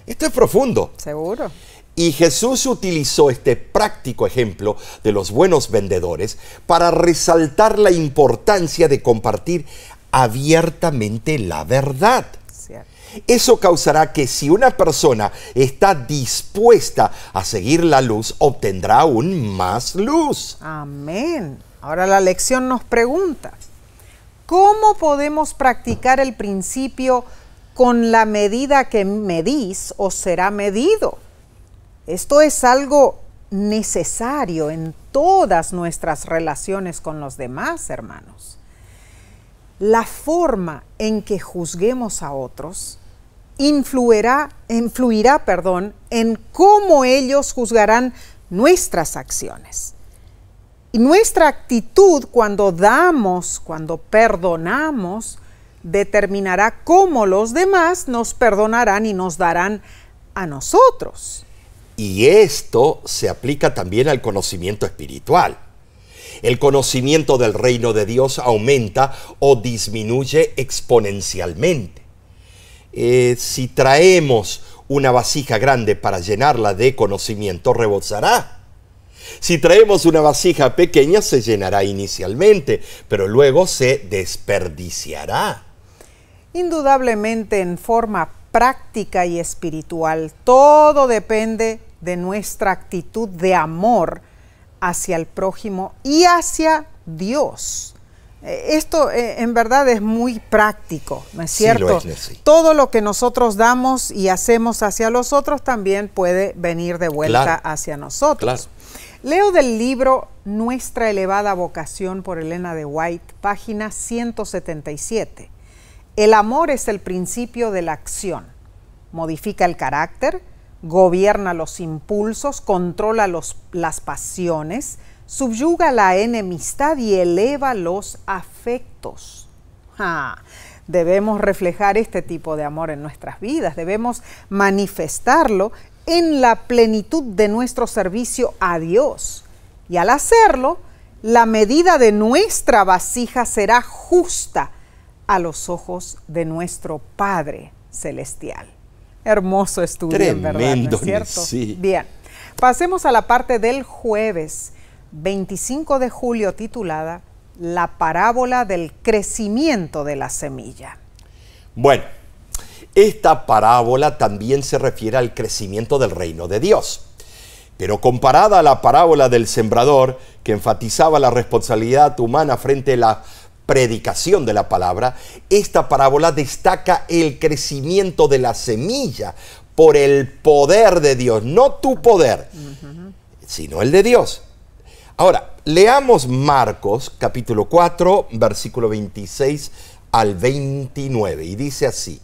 Speaker 2: Esto es profundo.
Speaker 1: Seguro.
Speaker 2: Y Jesús utilizó este práctico ejemplo de los buenos vendedores para resaltar la importancia de compartir abiertamente la verdad.
Speaker 1: Cierto.
Speaker 2: Eso causará que si una persona está dispuesta a seguir la luz, obtendrá aún más luz.
Speaker 1: Amén. Ahora la lección nos pregunta, ¿cómo podemos practicar el principio con la medida que medís os será medido. Esto es algo necesario en todas nuestras relaciones con los demás, hermanos. La forma en que juzguemos a otros influirá, en cómo ellos juzgarán nuestras acciones. Y nuestra actitud cuando damos, cuando perdonamos, determinará cómo los demás nos perdonarán y nos darán a nosotros.
Speaker 2: Y esto se aplica también al conocimiento espiritual. El conocimiento del reino de Dios aumenta o disminuye exponencialmente. Si traemos una vasija grande para llenarla de conocimiento, rebosará. Si traemos una vasija pequeña, se llenará inicialmente, pero luego se desperdiciará.
Speaker 1: Indudablemente, en forma práctica y espiritual, todo depende de nuestra actitud de amor hacia el prójimo y hacia Dios. Esto en verdad es muy práctico, ¿no es cierto?
Speaker 2: Sí, lo es, sí.
Speaker 1: Todo lo que nosotros damos y hacemos hacia los otros también puede venir de vuelta hacia nosotros. Leo del libro Nuestra elevada vocación por Elena de White, página 177. El amor es el principio de la acción. Modifica el carácter, gobierna los impulsos, controla las pasiones, subyuga la enemistad y eleva los afectos. Debemos reflejar este tipo de amor en nuestras vidas, debemos manifestarlo en la plenitud de nuestro servicio a Dios. Y al hacerlo, la medida de nuestra vasija será justa a los ojos de nuestro Padre Celestial. Hermoso estudio, en verdad, ¿no es cierto?
Speaker 2: Sí.
Speaker 1: Bien, pasemos a la parte del jueves 25 de julio titulada La parábola del crecimiento de la semilla.
Speaker 2: Bueno, esta parábola también se refiere al crecimiento del reino de Dios. Pero comparada a la parábola del sembrador, que enfatizaba la responsabilidad humana frente a la predicación de la palabra, esta parábola destaca el crecimiento de la semilla por el poder de Dios, no tu poder, sino el de Dios. Ahora, leamos Marcos capítulo 4, versículo 26 al 29, y dice así: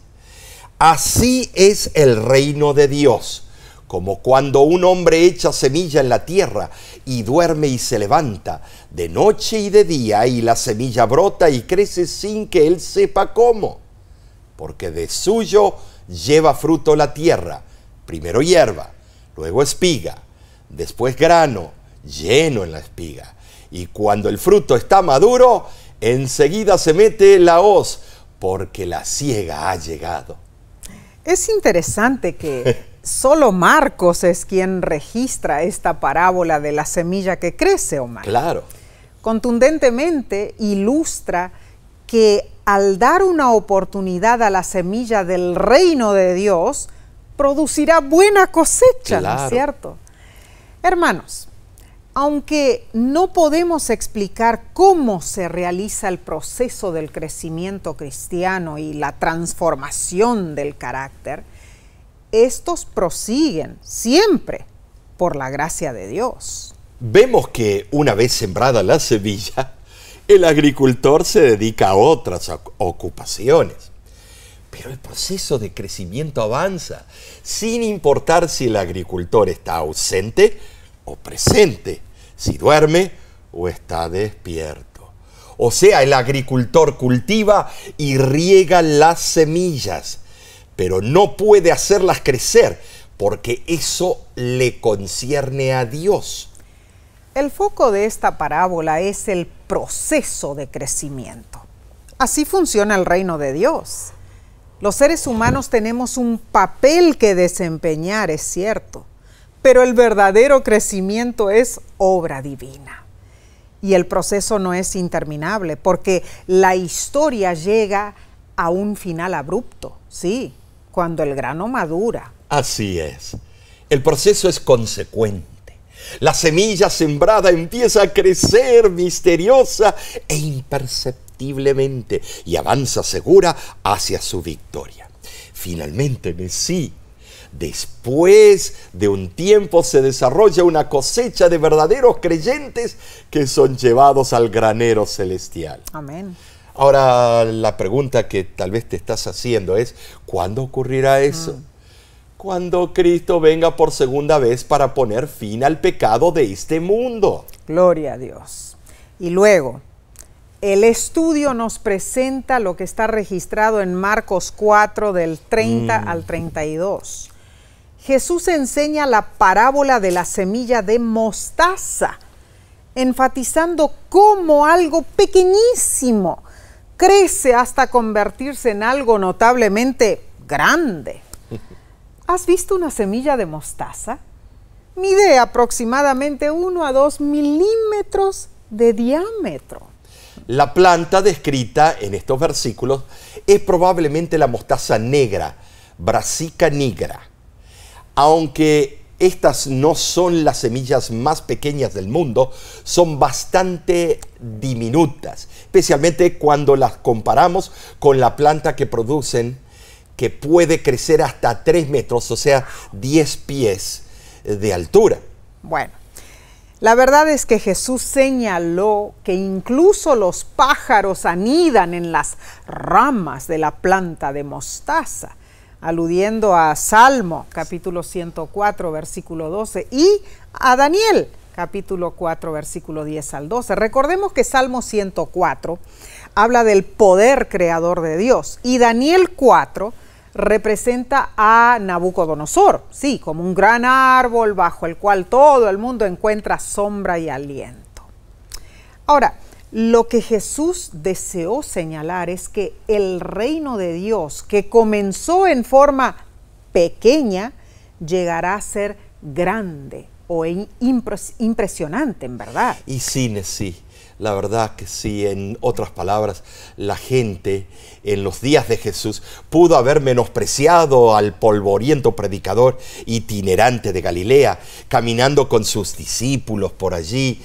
Speaker 2: Así es el reino de Dios, como cuando un hombre echa semilla en la tierra y duerme y se levanta de noche y de día, y la semilla brota y crece sin que él sepa cómo, porque de suyo lleva fruto la tierra, primero hierba, luego espiga, después grano lleno en la espiga, y cuando el fruto está maduro, enseguida se mete la hoz, porque la siega ha llegado.
Speaker 1: Es interesante que solo Marcos es quien registra esta parábola de la semilla que crece, Omar.
Speaker 2: Claro.
Speaker 1: Contundentemente ilustra que al dar una oportunidad a la semilla del reino de Dios, producirá buena cosecha,
Speaker 2: Claro.
Speaker 1: ¿no es cierto? Hermanos, aunque no podemos explicar cómo se realiza el proceso del crecimiento cristiano y la transformación del carácter, estos prosiguen siempre por la gracia de Dios.
Speaker 2: Vemos que una vez sembrada la semilla, el agricultor se dedica a otras ocupaciones. Pero el proceso de crecimiento avanza, sin importar si el agricultor está ausente o presente, si duerme o está despierto. O sea, el agricultor cultiva y riega las semillas, pero no puede hacerlas crecer, porque eso le concierne a Dios.
Speaker 1: El foco de esta parábola es el proceso de crecimiento. Así funciona el reino de Dios. Los seres humanos tenemos un papel que desempeñar, es cierto, pero el verdadero crecimiento es obra divina. Y el proceso no es interminable, porque la historia llega a un final abrupto, sí, cuando el grano madura.
Speaker 2: Así es. El proceso es consecuente. La semilla sembrada empieza a crecer misteriosa e imperceptiblemente y avanza segura hacia su victoria. Finalmente, sí, después de un tiempo se desarrolla una cosecha de verdaderos creyentes que son llevados al granero celestial.
Speaker 1: Amén.
Speaker 2: Ahora, la pregunta que tal vez te estás haciendo es, ¿cuándo ocurrirá eso? Cuando Cristo venga por segunda vez para poner fin al pecado de este mundo.
Speaker 1: Gloria a Dios. Y luego, el estudio nos presenta lo que está registrado en Marcos 4, del 30 al 32. Jesús enseña la parábola de la semilla de mostaza, enfatizando cómo algo pequeñísimo crece hasta convertirse en algo notablemente grande. ¿Has visto una semilla de mostaza? Mide aproximadamente 1 a 2 milímetros de diámetro.
Speaker 2: La planta descrita en estos versículos es probablemente la mostaza negra, Brassica nigra. Aunque estas no son las semillas más pequeñas del mundo, son bastante diminutas, especialmente cuando las comparamos con la planta que producen, que puede crecer hasta 3 metros, o sea, 10 pies de altura.
Speaker 1: Bueno, la verdad es que Jesús señaló que incluso los pájaros anidan en las ramas de la planta de mostaza, aludiendo a Salmo, capítulo 104, versículo 12, y a Daniel, capítulo 4, versículo 10 al 12. Recordemos que Salmo 104 habla del poder creador de Dios, y Daniel 4 representa a Nabucodonosor, sí, como un gran árbol bajo el cual todo el mundo encuentra sombra y aliento. Ahora, lo que Jesús deseó señalar es que el reino de Dios, que comenzó en forma pequeña, llegará a ser grande o impresionante, en verdad.
Speaker 2: Y sí, la verdad que sí. En otras palabras, la gente en los días de Jesús pudo haber menospreciado al polvoriento predicador itinerante de Galilea, caminando con sus discípulos por allí,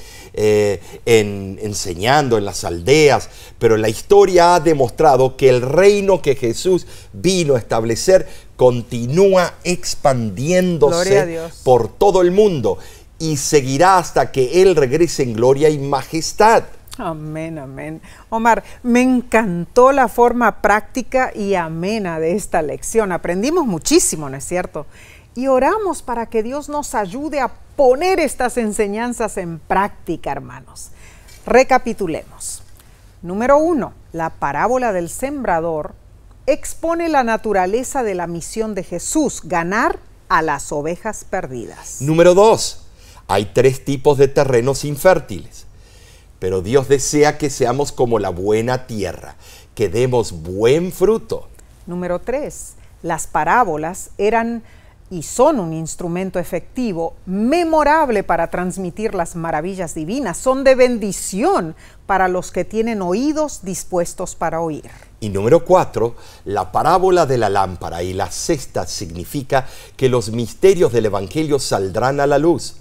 Speaker 2: enseñando en las aldeas, pero la historia ha demostrado que el reino que Jesús vino a establecer continúa expandiéndose por todo el mundo y seguirá hasta que Él regrese en gloria y majestad.
Speaker 1: Amén, amén. Omar, me encantó la forma práctica y amena de esta lección. Aprendimos muchísimo, ¿no es cierto? Y oramos para que Dios nos ayude a poner estas enseñanzas en práctica, hermanos. Recapitulemos. Número 1, la parábola del sembrador expone la naturaleza de la misión de Jesús, ganar a las ovejas perdidas.
Speaker 2: Número 2, hay 3 tipos de terrenos infértiles, pero Dios desea que seamos como la buena tierra, que demos buen fruto.
Speaker 1: Número 3, las parábolas eran y son un instrumento efectivo, memorable para transmitir las maravillas divinas. Son de bendición para los que tienen oídos dispuestos para oír.
Speaker 2: Y número 4, la parábola de la lámpara y la cesta significa que los misterios del Evangelio saldrán a la luz.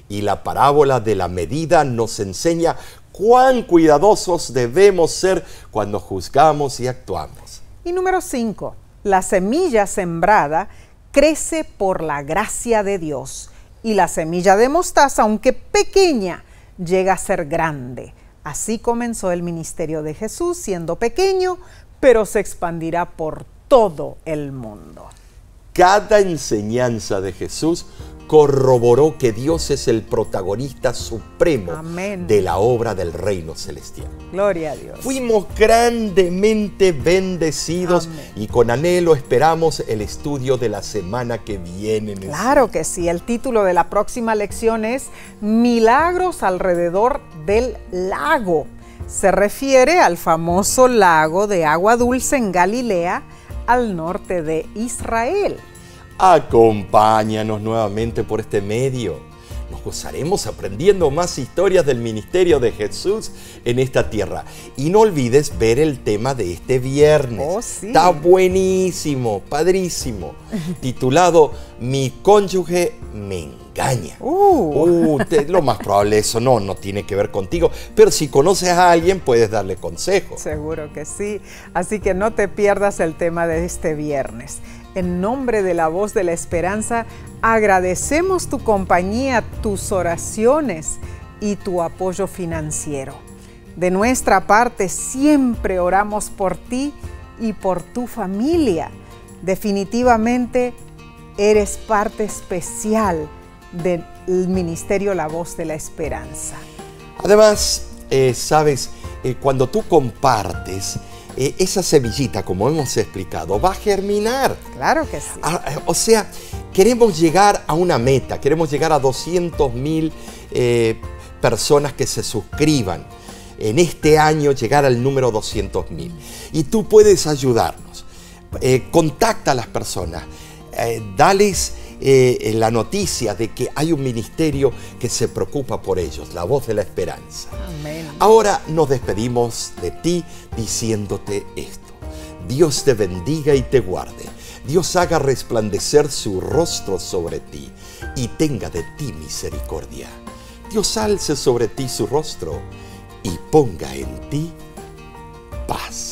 Speaker 2: Y la parábola de la medida nos enseña cuán cuidadosos debemos ser cuando juzgamos y actuamos.
Speaker 1: Y número 5, la semilla sembrada crece por la gracia de Dios, y la semilla de mostaza, aunque pequeña, llega a ser grande. Así comenzó el ministerio de Jesús, siendo pequeño, pero se expandirá por todo el mundo.
Speaker 2: Cada enseñanza de Jesús corroboró que Dios es el protagonista supremo de la obra del reino celestial.
Speaker 1: Gloria a Dios.
Speaker 2: Fuimos grandemente bendecidos y con anhelo esperamos el estudio de la semana que viene.
Speaker 1: Claro que sí. El título de la próxima lección es Milagros alrededor del lago. Se refiere al famoso lago de agua dulce en Galilea, al norte de Israel.
Speaker 2: Acompáñanos nuevamente por este medio. Nos gozaremos aprendiendo más historias del ministerio de Jesús en esta tierra. Y no olvides ver el tema de este viernes.
Speaker 1: Oh, sí.
Speaker 2: Está buenísimo, padrísimo. Titulado Mi cónyuge me engaña. Lo más probable eso no tiene que ver contigo, pero si conoces a alguien puedes darle consejo.
Speaker 1: Seguro que sí, así que no te pierdas el tema de este viernes. En nombre de la Voz de la Esperanza, agradecemos tu compañía, tus oraciones y tu apoyo financiero. De nuestra parte, siempre oramos por ti y por tu familia. Definitivamente, eres parte especial del Ministerio La Voz de la Esperanza.
Speaker 2: Además, sabes, cuando tú compartes, esa semillita, como hemos explicado, va a germinar.
Speaker 1: Claro que sí.
Speaker 2: O sea, queremos llegar a una meta, queremos llegar a 200,000 personas que se suscriban. En este año llegar al número 200,000. Y tú puedes ayudarnos. Contacta a las personas, dales la noticia de que hay un ministerio que se preocupa por ellos, La Voz de la Esperanza.
Speaker 1: Amén.
Speaker 2: Ahora nos despedimos de ti diciéndote esto. Dios te bendiga y te guarde. Dios haga resplandecer su rostro sobre ti y tenga de ti misericordia. Dios alce sobre ti su rostro y ponga en ti paz.